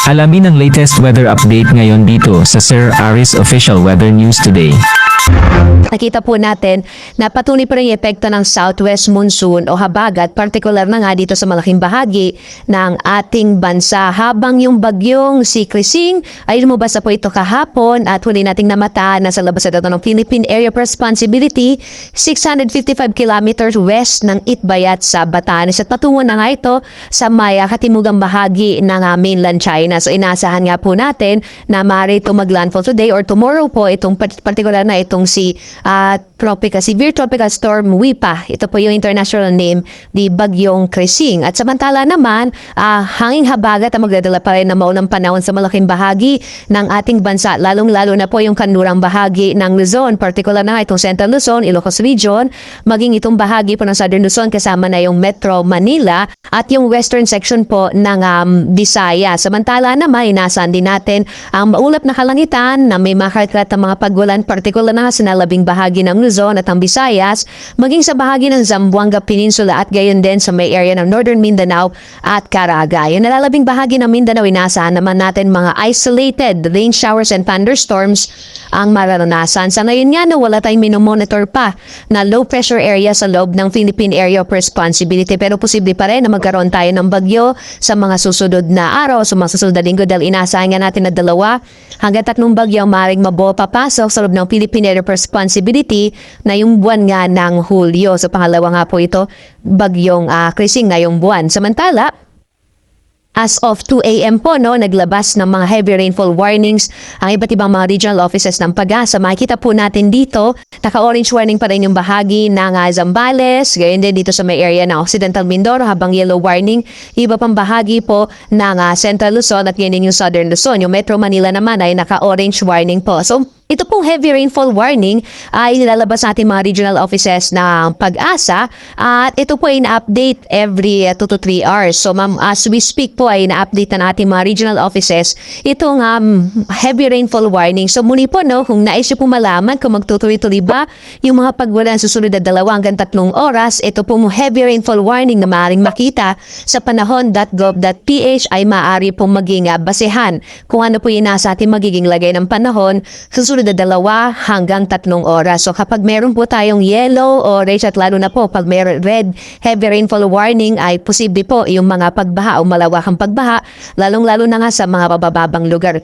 Alamin ang latest weather update ngayon dito sa Sir Aris Official Weather News Today. Nakita po natin na patuloy pa rin yung epekto ng southwest monsoon o habagat, partikular na nga dito sa malaking bahagi ng ating bansa. Habang yung bagyong si Krising ay lumabas na po ito kahapon at huli nating namataan na sa labas na ito ng Philippine Area of Responsibility, 655 kilometers west ng Itbayat sa Batanes at patungo na nga ito sa may katimugang bahagi ng mainland China. So inasahan nga po natin na maaari ito maglandfall today or tomorrow po itong partikular na itong si Severe Tropical Storm Wipa. Ito po yung international name ni Bagyong Krising. At samantala naman, hanging habagat ang magdadala pa rin ng maunang panahon sa malaking bahagi ng ating bansa, lalong-lalo na po yung kanlurang bahagi ng Luzon, particular na itong Central Luzon, Ilocos Region, maging itong bahagi po ng Southern Luzon kasama na yung Metro Manila at yung western section po ng Visaya. Samantala naman, inasahan din natin ang maulap na kalangitan na may makaklat ng mga pagulan, particular na sa labing bahagi ng Luzon at ang Visayas, maging sa bahagi ng Zamboanga Peninsula at gayon din sa may area ng Northern Mindanao at Caraga. Yung nalalabing bahagi ng Mindanao, inaasahan naman natin mga isolated rain showers and thunderstorms ang mararanasan. Sa ngayon nga, wala tayong minomonitor pa na low pressure area sa loob ng Philippine Area of Responsibility, pero posible pa rin na magkaroon tayo ng bagyo sa mga susunod na araw, sa mga susunod na linggo, dahil inaasahan nga natin na 2 hanggang 3 bagyo ang maaaring papasok sa loob ng Philippine Area of Responsibility na yung buwan nga ng Hulyo. So pangalawa nga po ito, bagyong Krising ngayong buwan. Samantala, as of 2 a.m. po, naglabas ng mga heavy rainfall warnings ang iba't ibang mga regional offices ng PAGASA. Makikita po natin dito, naka-orange warning pa rin yung bahagi ng Zambales, gayon din dito sa may area ng Occidental Mindoro, habang yellow warning, iba pang bahagi po ng Central Luzon at yan yung Southern Luzon. Yung Metro Manila naman ay naka-orange warning po. So, ito pong heavy rainfall warning ay nilalabas sa ating mga regional offices ng PAGASA at ito po ay na-update every 2 to 3 hours. So ma'am, as we speak po ay na-update na ating mga regional offices itong heavy rainfall warning. So muli po, kung nais nyo po malaman kung magtutuloy-tuloy ba yung mga pagwalan susunod na 2 hanggang 3 oras, ito pong heavy rainfall warning na maaaring makita sa panahon.gov.ph ay maaari pong maging basehan kung ano po yung nasa ating magiging lagay ng panahon susunod na 2 hanggang 3 oras. So kapag meron po tayong yellow, orange at lalo na po pag meron red heavy rainfall warning ay posible po yung mga pagbaha o malawakang pagbaha, lalong-lalo na nga sa mga pabababang lugar.